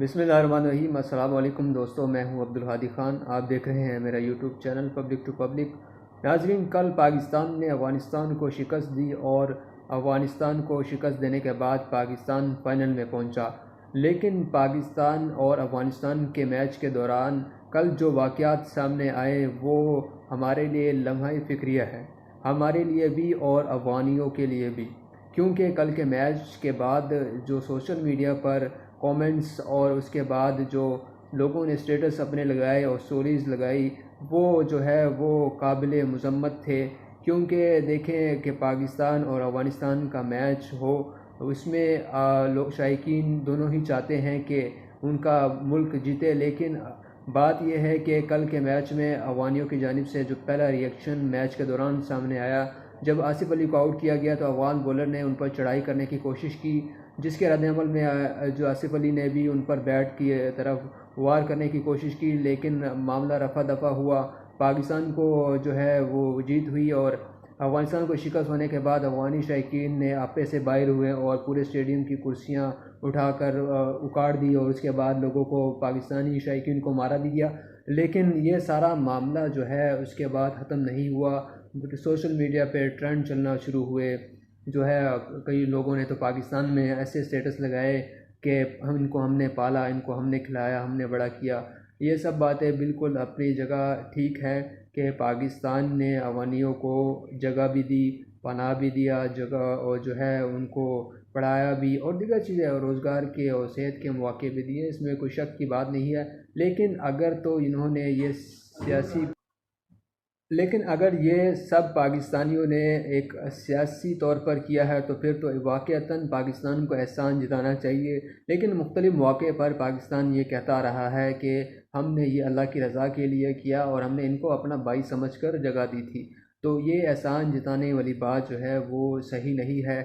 बिस्मिल्लाहिर्रहमानिर्रहीम। अस्सलाम वालेकुम दोस्तों, मैं हूं अब्दुल हादी ख़ान। आप देख रहे हैं मेरा YouTube channel public to public. नाजरीन, कल पाकिस्तान ने अफ़गानिस्तान को शिकस्त दी और अफ़गानिस्तान को शिकस्त देने के बाद पाकिस्तान फ़ाइनल में पहुंचा। लेकिन पाकिस्तान और अफ़गानिस्तान के मैच के दौरान कल जो वाक़यात सामने आए वो हमारे लिए लम्हा फ़िक्रिया है, हमारे लिए भी और अफ़गानियों के लिए भी। क्योंकि कल के मैच के बाद जो सोशल मीडिया पर कमेंट्स और उसके बाद जो लोगों ने स्टेटस अपने लगाए और स्टोरीज़ लगाई, वो जो है वो काबिल मज़म्मत थे। क्योंकि देखें कि पाकिस्तान और अफ़गानिस्तान का मैच हो, उसमें लोग शायकीन दोनों ही चाहते हैं कि उनका मुल्क जीते। लेकिन बात यह है कि कल के मैच में अफ़गानियों की जानिब से जो पहला रिएक्शन मैच के दौरान सामने आया, जब आसिफ अली को आउट किया गया तो अफ़गान बॉलर ने उन पर चढ़ाई करने की कोशिश की, जिसके रद्दअमल में जो आसिफ अली ने भी उन पर बैट की तरफ वार करने की कोशिश की। लेकिन मामला रफा दफा हुआ, पाकिस्तान को जो है वो जीत हुई और अफ़गानिस्तान को शिकस्त होने के बाद अफ़गानी शायकीन ने आपे से बाहर हुए और पूरे स्टेडियम की कुर्सियाँ उठाकर उखाड़ दी और उसके बाद लोगों को, पाकिस्तानी शायकीन को मारा भी गया। लेकिन ये सारा मामला जो है उसके बाद ख़त्म नहीं हुआ। सोशल मीडिया पे ट्रेंड चलना शुरू हुए, जो है कई लोगों ने तो पाकिस्तान में ऐसे स्टेटस लगाए कि इनको हमने पाला, इनको हमने खिलाया, हमने बड़ा किया। ये सब बातें बिल्कुल अपनी जगह ठीक है कि पाकिस्तान ने अवानियों को जगह भी दी, पनाह भी दिया जगह, और जो है उनको पढ़ाया भी और दीगर चीज़ें और रोज़गार के और सेहत के मौके भी दिए, इसमें कोई शक की बात नहीं है। लेकिन अगर तो इन्होंने ये सियासी लेकिन अगर ये सब पाकिस्तानियों ने एक सियासी तौर पर किया है तो फिर तो वाक़अतन पाकिस्तान को एहसान जताना चाहिए। लेकिन मुख्तलिफ़ मौक़े पर पाकिस्तान ये कहता रहा है कि हमने ये अल्लाह की रज़ा के लिए किया और हमने इनको अपना भाई समझकर जगह दी थी। तो ये एहसान जताने वाली बात जो है वो सही नहीं है,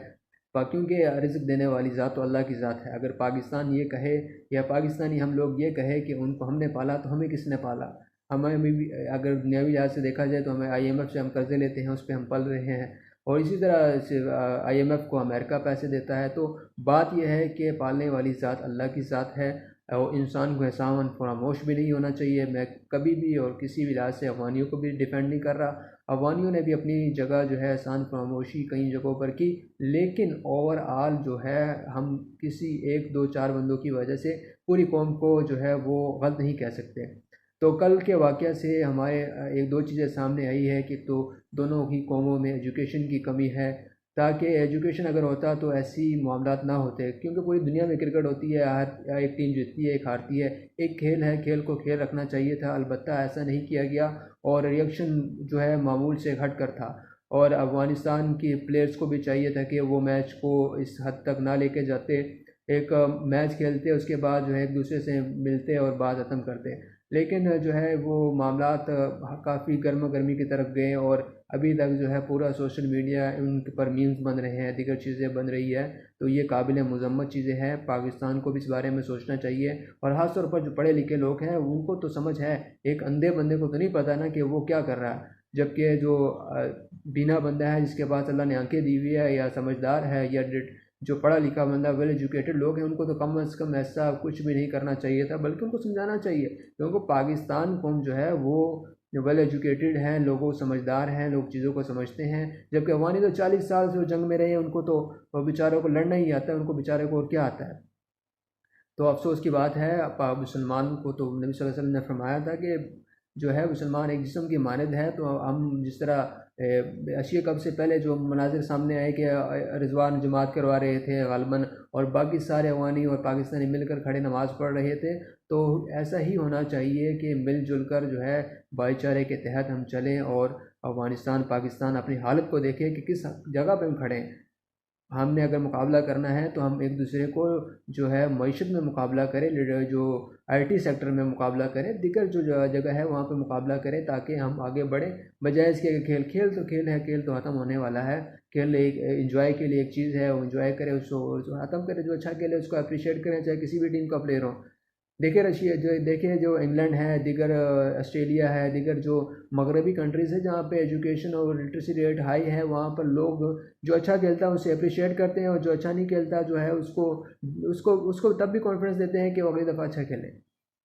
क्योंकि रिज़्क़ देने वाली ज़ात तो अल्लाह की ज़ात है। अगर पाकिस्तान ये कहे या पाकिस्तानी हम लोग ये कहे कि उनको हमने पाला, तो हमें किसने पाला? हमें भी, अगर दुनियावी लिहाज से देखा जाए तो हमें आईएमएफ से हम कर्ज़े लेते हैं, उस पे हम पल रहे हैं, और इसी तरह से आईएमएफ को अमेरिका पैसे देता है। तो बात यह है कि पालने वाली ज़ात अल्लाह की ज़ात है और इंसान को एहसान फरामोश भी नहीं होना चाहिए। मैं कभी भी और किसी भी लिहाज से अफ़गानियों को भी डिफेंड नहीं कर रहा। अफ़गानियों ने भी अपनी जगह जो है एहसान फरामोशी कई जगहों पर की, लेकिन ओवरऑल जो है हम किसी एक दो चार बंदों की वजह से पूरी कौम को जो है वो गलत नहीं कह सकते। तो कल के वाक़या से हमारे एक दो चीज़ें सामने आई है कि तो दोनों ही कौमों में एजुकेशन की कमी है। ताकि एजुकेशन अगर होता तो ऐसी मामलात ना होते, क्योंकि पूरी दुनिया में क्रिकेट होती है, हर एक टीम जीतती है, एक हारती है। एक खेल है, खेल को खेल रखना चाहिए था, अलबत्ता ऐसा नहीं किया गया और रिएक्शन जो है मामूल से हट कर था। और अफ़गानिस्तान की प्लेयर्स को भी चाहिए था कि वो मैच को इस हद तक ना लेके जाते, एक मैच खेलते उसके बाद जो है एक दूसरे से मिलते और बात ख़त्म करते। लेकिन जो है वो मामलात काफ़ी गर्मा गर्मी की तरफ गए और अभी तक जो है पूरा सोशल मीडिया उन पर मीम्स बन रहे हैं, दीगर चीज़ें बन रही है। तो ये काबिल मज़म्मत चीज़ें हैं, पाकिस्तान को भी इस बारे में सोचना चाहिए। और ख़ास तौर पर जो पढ़े लिखे लोग हैं उनको तो समझ है, एक अंधे बंदे को तो नहीं पता ना कि वो क्या कर रहा है। जबकि जो बीना बंदा है, जिसके पास अल्लाह ने आंखें दी हुई है, या समझदार है, या जो पढ़ा लिखा बंदा, वेल एजुकेटेड लोग हैं, उनको तो कम अज़ कम ऐसा कुछ भी नहीं करना चाहिए था, बल्कि उनको समझाना चाहिए। क्योंकि पाकिस्तान कौम जो है वो वेल एजुकेटेड हैं, लोगों समझदार हैं, लोग चीज़ों को समझते हैं। जबकि अफ़गानी तो 40 साल से वो जंग में रहे हैं, उनको तो बेचारों को लड़ना ही आता है, उनको बेचारे को और क्या आता है। तो अफ़सोस की बात है, मुसलमान को तो नबी सल्लल्लाहु अलैहि वसल्लम ने फरमाया था कि जो है मुसलमान एक जिस्म की मानद है। तो हम जिस तरह अशिया कब से पहले जो मनाजिर सामने आए कि रिजवान जमात करवा रहे थे गालबन, और बाकी सारे अवानी और पाकिस्तानी मिलकर खड़े नमाज़ पढ़ रहे थे, तो ऐसा ही होना चाहिए कि मिलजुल कर जो है भाईचारे के तहत हम चलें और अफ़गानिस्तान पाकिस्तान अपनी हालत को देखें कि किस जगह पर हम खड़े हैं। हमने अगर मुकाबला करना है तो हम एक दूसरे को जो है मईशत में मुकाबला करें, जो आईटी सेक्टर में मुकाबला करें, दिगर जो जगह है वहाँ पे मुकाबला करें, ताकि हम आगे बढ़ें। बजाय इसके खेल खेल तो खेल है, खेल तो ख़त्म होने वाला है। खेल एक इंजॉय के लिए एक चीज़ है, वो इंजॉय करें, उसको ख़त्म करें। जो अच्छा खेले उसको अप्रिशिएट करें, चाहे किसी भी टीम का प्लेयर हो। देखिए रशिया जो देखिए जो इंग्लैंड है, दीगर ऑस्ट्रेलिया है, दीगर जो मगरबी कंट्रीज़ है जहाँ पे एजुकेशन और लिटरेसी रेट हाई है, वहाँ पर लोग जो अच्छा खेलता है उसे अप्रिशिएट करते हैं, और जो अच्छा नहीं खेलता जो है उसको उसको उसको तब भी कॉन्फिडेंस देते हैं कि वो अगली दफ़ा अच्छा खेले।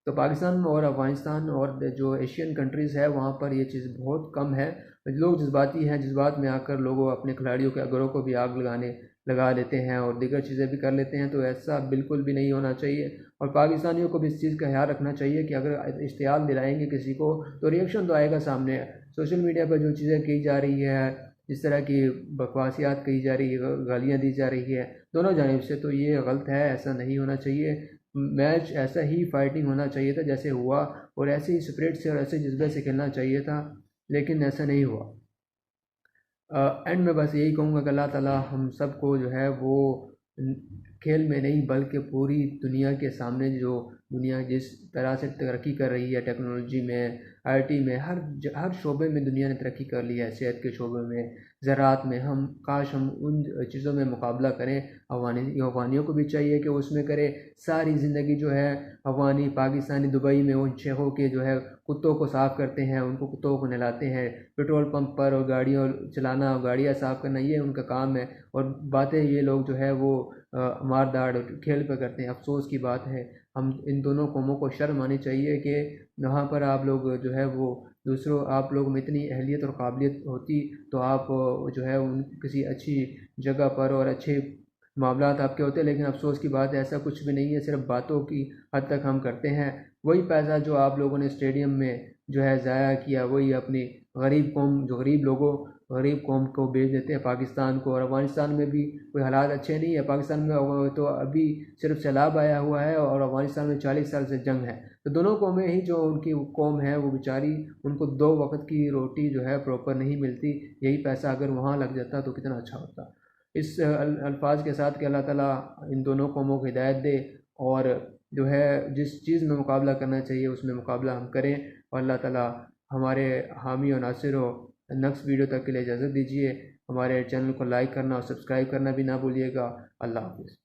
तो पाकिस्तान और अफ़गानिस्तान और जो एशियन कंट्रीज़ है वहाँ पर ये चीज़ बहुत कम है। लोग जज्बाती हैं, जज्बात में आकर लोगों अपने खिलाड़ियों के अगरों को भी आग लगा देते हैं और दीगर चीज़ें भी कर लेते हैं। तो ऐसा बिल्कुल भी नहीं होना चाहिए, और पाकिस्तानियों को भी इस चीज़ का ख्याल रखना चाहिए कि अगर इश्तियाल दिलाएंगे किसी को तो रिएक्शन तो आएगा सामने। सोशल मीडिया पर जो चीज़ें की जा रही है, जिस तरह की बकवासियात कही जा रही है, गालियाँ दी जा रही है दोनों जानिब से, तो ये गलत है, ऐसा नहीं होना चाहिए। मैच ऐसा ही फाइटिंग होना चाहिए था जैसे हुआ, और ऐसे ही स्पिरिट से और ऐसे जज्बे से खेलना चाहिए था, लेकिन ऐसा नहीं हुआ। एंड में बस यही कहूँगा कि अल्लाह ताला हम सबको जो है वो खेल में नहीं बल्कि पूरी दुनिया के सामने, जो दुनिया जिस तरह से तरक्की कर रही है टेक्नोलॉजी में, आईटी में, हर शोबे में दुनिया ने तरक्की कर ली है, सेहत के शोबे में, ज़राअत में, हम काश हम उन चीज़ों में मुकाबला करें। अफ़गानियों को भी चाहिए कि उसमें करे। सारी ज़िंदगी जो है अफ़गानी पाकिस्तानी दुबई में उन शेखों के जो है कुत्तों को साफ़ करते हैं, उनको कुत्तों को नहलाते हैं पेट्रोल पंप पर, और गाड़ियों चलाना, गाड़ियाँ साफ़ करना, ये उनका काम है। और बातें ये लोग जो है वो मार दाड़ खेल पर करते हैं। अफसोस की बात है, हम इन दोनों कौमों को शर्म आनी चाहिए कि यहाँ पर आप लोग जो है वो दूसरों, आप लोगों में इतनी अहलियत और काबिलियत होती तो आप जो है उन किसी अच्छी जगह पर और अच्छे मामलात आपके होते, लेकिन अफसोस की बात है ऐसा कुछ भी नहीं है, सिर्फ बातों की हद तक हम करते हैं। वही पैसा जो आप लोगों ने स्टेडियम में जो है ज़ाया किया, वही अपनी गरीब कौम, जो गरीब कौम को भेज देते हैं पाकिस्तान को। और अफ़गानिस्तान में भी कोई हालात अच्छे नहीं है। पाकिस्तान में तो अभी सिर्फ सैलाब आया हुआ है, और अफ़गानिस्तान में 40 साल से जंग है। तो दोनों कौमें ही, जो उनकी कौम है वो बेचारी, उनको 2 वक्त की रोटी जो है प्रॉपर नहीं मिलती। यही पैसा अगर वहाँ लग जाता तो कितना अच्छा होता। इस अल्फाज के साथ कि अल्लाह ताला इन दोनों कौमों को हिदायत दे, और जो है जिस चीज़ में मुकाबला करना चाहिए उसमें मुकाबला हम करें, और अल्लाह ताला हमारे हामी और नासिर हो। नेक्स्ट वीडियो तक के लिए इजाज़त दीजिए। हमारे चैनल को लाइक करना और सब्सक्राइब करना भी ना भूलिएगा। अल्लाह हाफ़िज़।